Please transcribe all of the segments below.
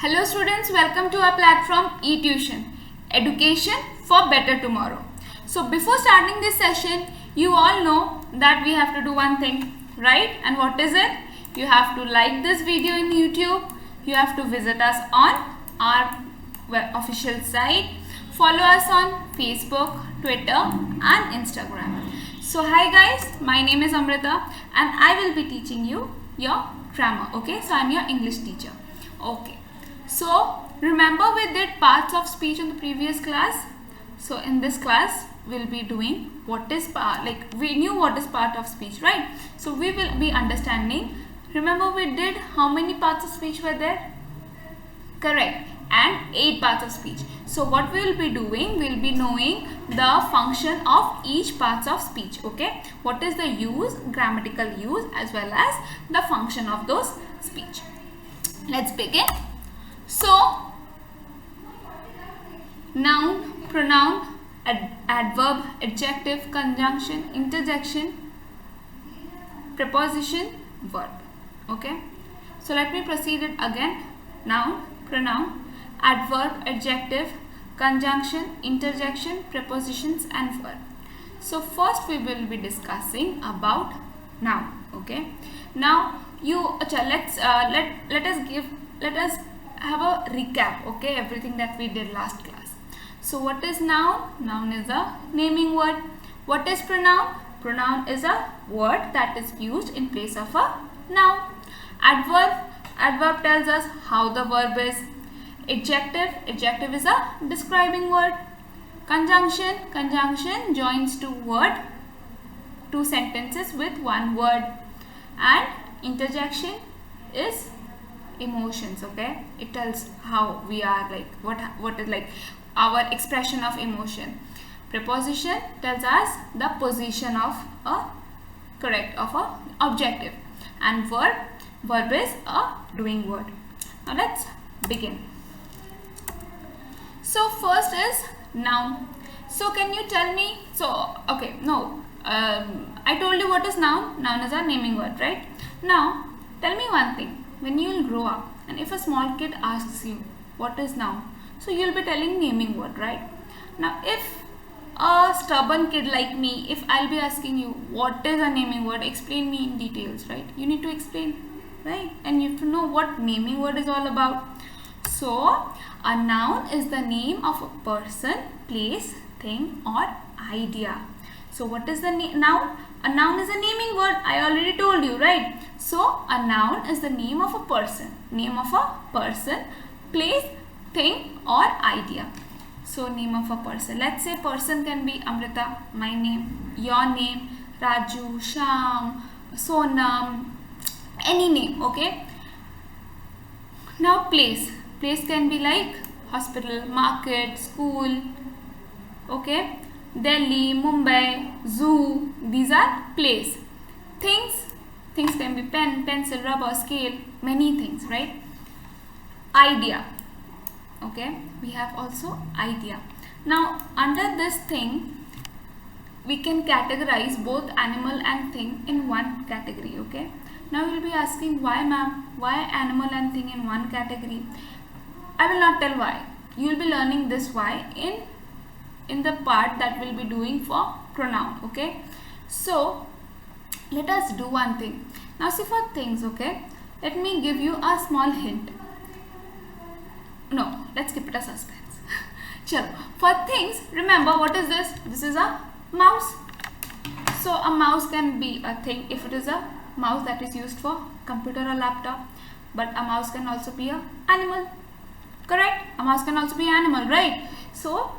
Hello students, welcome to our platform eTuition, Education for Better Tomorrow. So before starting this session, you all know that we have to do one thing, right? And what is it? You have to like this video in YouTube, you have to visit us on our official site, follow us on Facebook, Twitter and Instagram. So hi guys, my name is Amrita and I will be teaching you your grammar, okay? So I'm your English teacher, okay? So remember we did parts of speech in the previous class. So in this class we'll be doing what is part, like we knew what is part of speech, right? So we will be understanding. Remember we did how many parts of speech were there? Correct. And 8 parts of speech. So what we will be doing, we will be knowing the function of each parts of speech, okay? What is the use, grammatical use as well as the function of those speech. Let's begin. So, noun, pronoun, adverb, adjective, conjunction, interjection, preposition, verb. Okay. So, let me proceed it again. Noun, pronoun, adverb, adjective, conjunction, interjection, prepositions and verb. So, first we will be discussing about noun. Okay. Now, let us have a recap, okay, everything that we did last class. So what is noun? Noun is a naming word. What is pronoun? Pronoun is a word that is used in place of a noun. Adverb tells us how the verb is. Adjective is a describing word. Conjunction joins two sentences with one word. And interjection is emotions, okay? It tells how we are, like what is like our expression of emotion. Preposition tells us the position of a objective, and verb is a doing word. Now let's begin. So first is noun. So can you tell me, I told you what is noun. Noun is a naming word, right? Now tell me one thing. When you will grow up and if a small kid asks you what is noun, so you will be telling naming word, right? Now if a stubborn kid like me, if I'll be asking you what is a naming word, explain me in details, right? You need to explain, right? And you have to know what naming word is all about. So a noun is the name of a person, place, thing or idea. So what is the noun? A noun is a naming word. I already told you, right? So a noun is the name of a person. Name of a person, place, thing or idea. So name of a person. Let's say person can be Amrita, my name, your name, Raju, Sham, Sonam, any name, okay? Now place. Place can be like hospital, market, school, okay? Delhi, Mumbai, zoo, these are place. Things can be pen, pencil, rubber, scale, many things, right? Idea, okay? We have also idea. Now under this thing, we can categorize both animal and thing in one category, okay? Now you will be asking, why ma'am? Why animal and thing in one category? I will not tell why. You will be learning this why in the part that we'll be doing for pronoun, okay? So let us do one thing. Now see for things, okay? Let me give you a small hint. No, let's keep it a suspense. Chalo. For things, remember what is this? This is a mouse. So a mouse can be a thing if it is a mouse that is used for computer or laptop. But a mouse can also be an animal. Correct? A mouse can also be an animal, right? So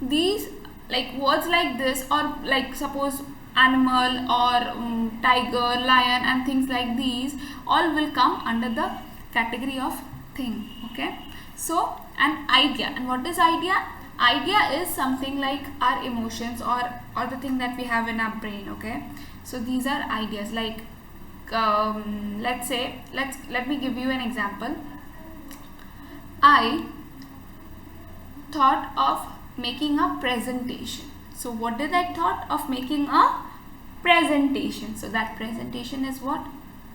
these like words like this, or like suppose animal or tiger, lion and things like these all will come under the category of thing, okay? So an idea. And what is idea? Idea is something like our emotions or the thing that we have in our brain, okay? So these are ideas. Like let me give you an example. I thought of making a presentation. So what did I thought of making a presentation? So that presentation is what?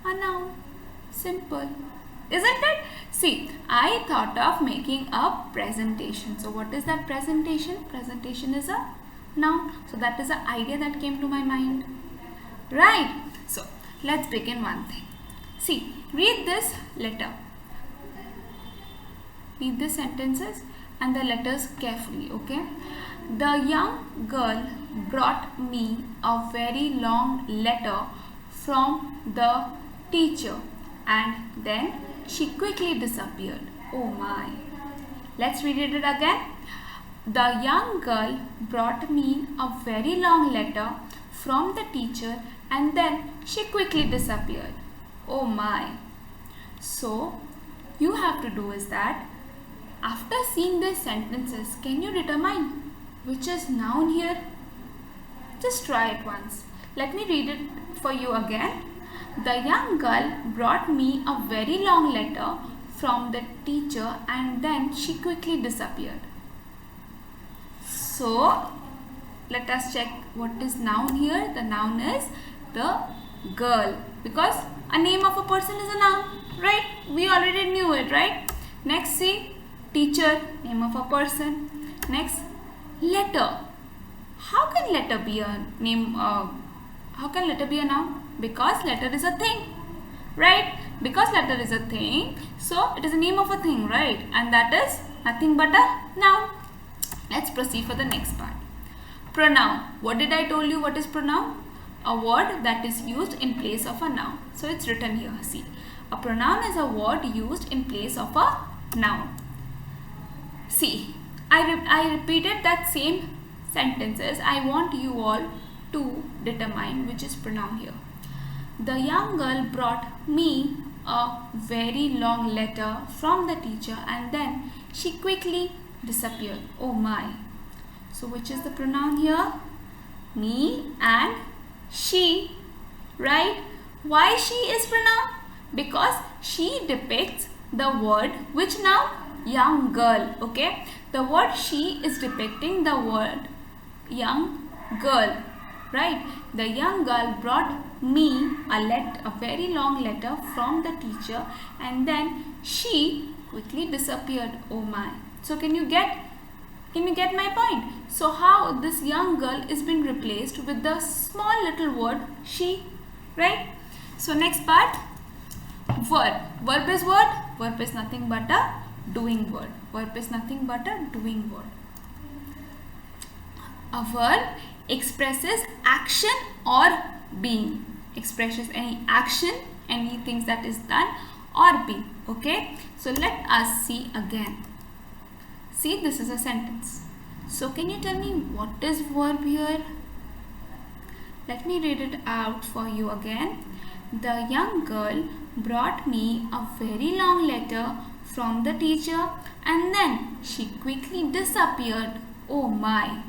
A noun. Simple. isn't it? See, I thought of making a presentation. So what is that presentation? Presentation is a noun. So that is the idea that came to my mind. Right. So let's begin one thing. See, read this letter. Read the sentences and the letters carefully, okay? The young girl brought me a very long letter from the teacher and then she quickly disappeared. Oh my. Let's read it again. The young girl brought me a very long letter from the teacher and then she quickly disappeared. Oh my. So, you have to do is that after seeing these sentences, can you determine which is noun here? Just try it once. Let me read it for you again. The young girl brought me a very long letter from the teacher and then she quickly disappeared. So, let us check what is noun here. The noun is the girl because a name of a person is a noun, right? We already knew it, right? Next, see, teacher, name of a person. Next, letter. How can letter be a name? How can letter be a noun? Because letter is a thing, right? Because letter is a thing, so it is a name of a thing, right? And that is nothing but a noun. Let's proceed for the next part. Pronoun. What did I told you? What is pronoun? A word that is used in place of a noun. So it's written here. See, a pronoun is a word used in place of a noun. See, I repeated that same sentences. I want you all to determine which is pronoun here. The young girl brought me a very long letter from the teacher and then she quickly disappeared. Oh my. So which is the pronoun here? Me and she, right? Why she is pronoun? Because she depicts the word, which noun? Young girl, okay? The word she is depicting the word young girl, right? The young girl brought me a very long letter from the teacher and then she quickly disappeared. Oh my. So can you get my point? So how this young girl is being replaced with the small little word she, right? So next part, verb. Verb is what? Verb is nothing but a doing word. Verb is nothing but a doing word. A verb expresses action or being. Expresses any action, any things that is done or being. Okay. So let us see again. See, this is a sentence. So can you tell me what is verb here? Let me read it out for you again. The young girl brought me a very long letter from the teacher and then she quickly disappeared. Oh my.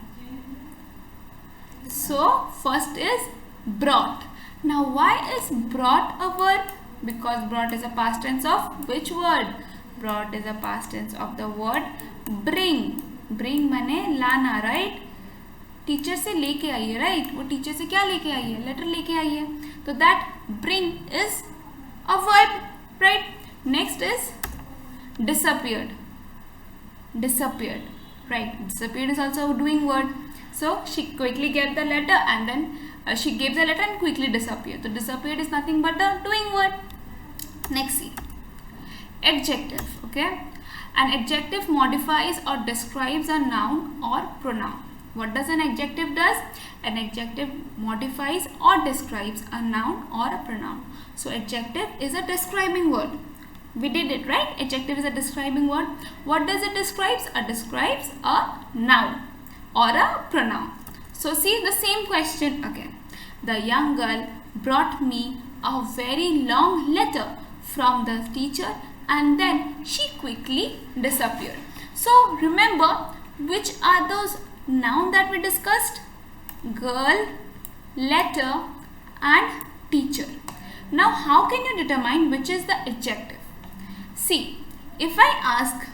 So first is brought. Now why is brought a verb? Because brought is a past tense of which word? Brought is a past tense of the word bring. Bring माने लाना, right? Teacher से लेके आई है, right? वो teacher से क्या लेके आई है? लेटर लेके आई है. तो that bring is a verb, right? Next is disappeared. Disappeared, right? Disappeared is also a doing word. So she quickly gave the letter and then she gave the letter and quickly disappeared. So disappeared is nothing but a doing word. Next, see, adjective. Okay, an adjective modifies or describes a noun or pronoun. What does an adjective does? An adjective modifies or describes a noun or a pronoun. So adjective is a describing word. We did it, right? Adjective is a describing word. What does it describes? It describes a noun or a pronoun. So see the same question again. The young girl brought me a very long letter from the teacher and then she quickly disappeared. So remember, which are those nouns that we discussed? Girl, letter and teacher. Now how can you determine which is the adjective? See, if I ask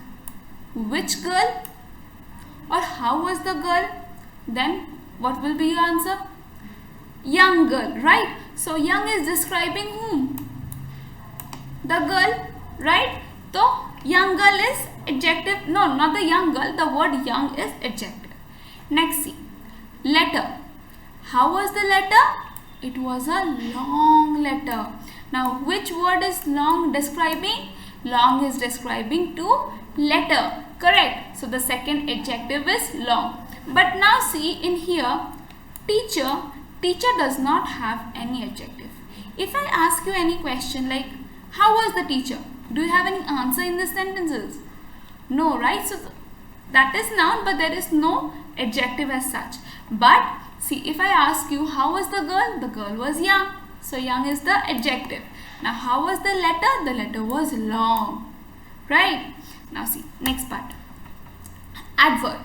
which girl or how was the girl, then what will be your answer? Young girl, right? So young is describing whom? The girl, right? So young girl is adjective. No, not the young girl. The word young is adjective. Next, see, letter. How was the letter? It was a long letter. Now which word is long describing? Long is describing to letter, correct? So the second adjective is long. But now see in here, teacher. Teacher does not have any adjective. If I ask you any question like, how was the teacher? Do you have any answer in these sentences? No, right? So that is noun, but there is no adjective as such. But see, if I ask you, how was the girl was young. So young is the adjective. Now how was the letter? The letter was long, right? Now see, next part. Adverb.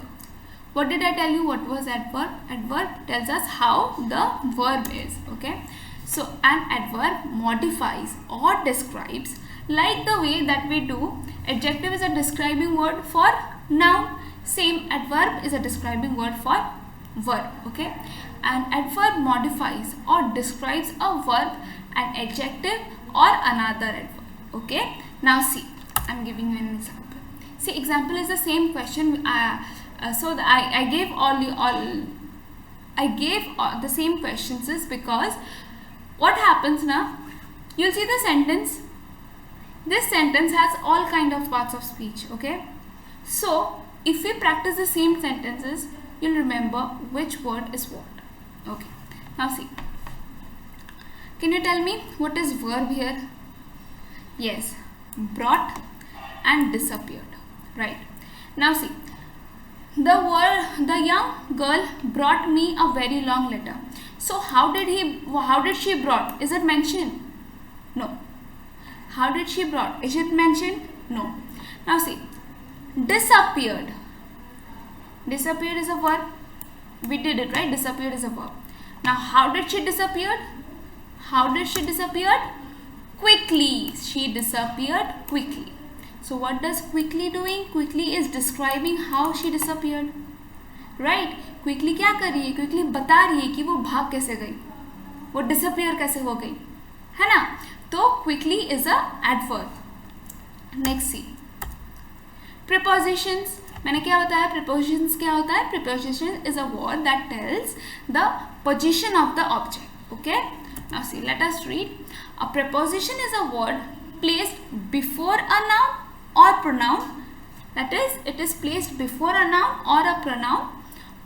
What did I tell you? What was adverb? Adverb tells us how the verb is, okay? So an adverb modifies or describes like the way that we do. Adjective is a describing word for noun. Same, adverb is a describing word for verb, okay? An adverb modifies or describes a verb, an adjective or another adverb, okay? Now see, I'm giving you an example. See, example is the same question. I gave the same questions is because what happens now? You'll see the sentence. This sentence has all kind of parts of speech, okay? So if we practice the same sentences, you'll remember which word is what. Okay, now see, can you tell me what is verb here? Yes, brought and disappeared, right? Now see, the young girl brought me a very long letter. So how did she brought? Is it mentioned? No. How did she brought? Is it mentioned? No. Now see, disappeared. Disappeared is a verb. We did it, right? Disappeared is a verb. Now how did she disappeared? How did she disappeared? Quickly. She disappeared quickly. So what does quickly doing? Quickly is describing how she disappeared, right? Quickly क्या कर रही है? Quickly बता रही है कि वो भाग कैसे गई, वो disappear कैसे हो गई, है ना? तो quickly is a adverb. Next see, prepositions. मैंने क्या बताया? Prepositions क्या होता है? Preposition is a word that tells the position of the object. Okay. Now see, let us read. A preposition is a word placed before a noun or pronoun. That is, it is placed before a noun or a pronoun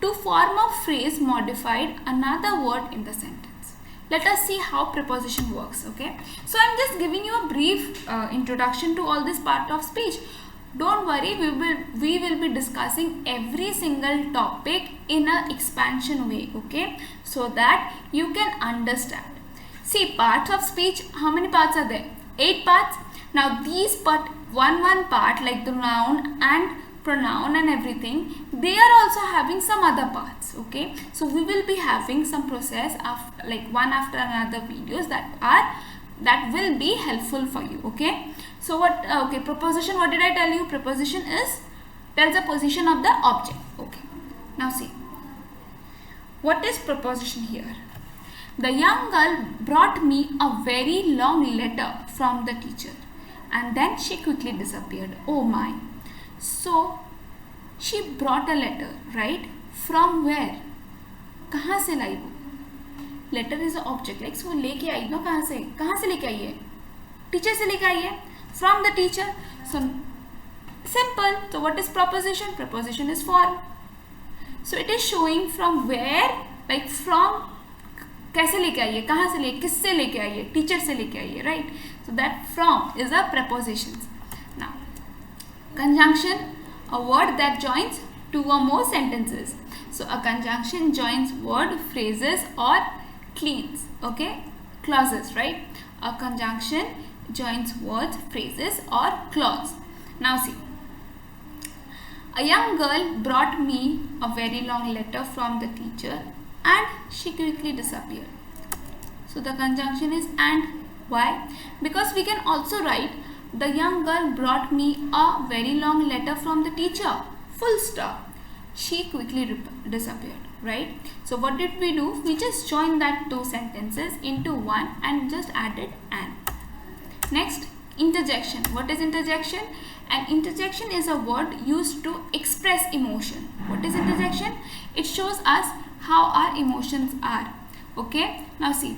to form a phrase modified another word in the sentence. Let us see how preposition works. Okay. So I am just giving you a brief introduction to all this part of speech. Don't worry, we will be discussing every single topic in an expansion way, okay, so that you can understand. See, parts of speech, how many parts are there? 8 parts. Now these one part like the noun and pronoun and everything, they are also having some other parts, okay. So we will be having some process after, like one after another videos that will be helpful for you, okay. So what, okay, preposition, what did I tell you? Preposition tells the position of the object, okay. Now see, what is preposition here? The young girl brought me a very long letter from the teacher and then she quickly disappeared. Oh my. So she brought a letter, right? From where? कहाँ से लाई वो? Letter is an object, like so लेके आई ना, कहाँ से लेके आई है? Teacher से लेके आई है. From the teacher. So simple. So what is preposition? Preposition is form. So it is showing from where, like from कैसे लेके आई है, कहाँ से लेके, किससे लेके आई है, टीचर से लेके आई है, right? So that from is a preposition. Now conjunction, a word that joins two or more sentences. So a conjunction joins word, phrases or okay, clauses, right? A conjunction joins words, phrases or clause. Now see, a young girl brought me a very long letter from the teacher and she quickly disappeared. So the conjunction is and. Why? Because we can also write, the young girl brought me a very long letter from the teacher, full stop. She quickly disappeared, right? So what did we do? We just joined that two sentences into one and just added and. Next, Interjection. What is interjection? An interjection is a word used to express emotion. What is interjection? It shows us how our emotions are. Okay, now see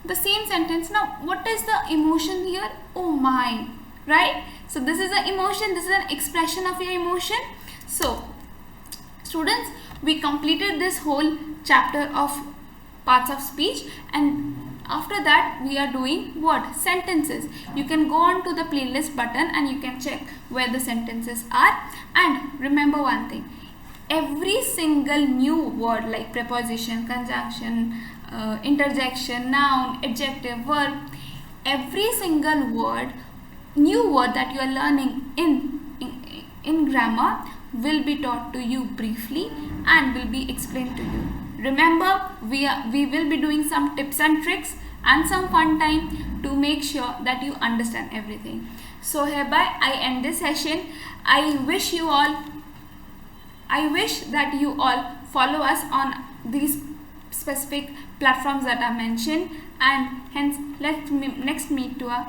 the same sentence. Now what is the emotion here? Oh my, right? So this is an emotion, this is an expression of your emotion. So students, we completed this whole chapter of parts of speech, and after that we are doing what? Sentences. You can go on to the playlist button and you can check where the sentences are. And remember one thing, every single new word like preposition, conjunction, interjection, noun, adjective, verb, every single word, new word that you are learning in grammar will be taught to you briefly and will be explained to you. Remember, we will be doing some tips and tricks and some fun time to make sure that you understand everything. So hereby I end this session. I wish that you all follow us on these specific platforms that are mentioned, and hence let's next meet to a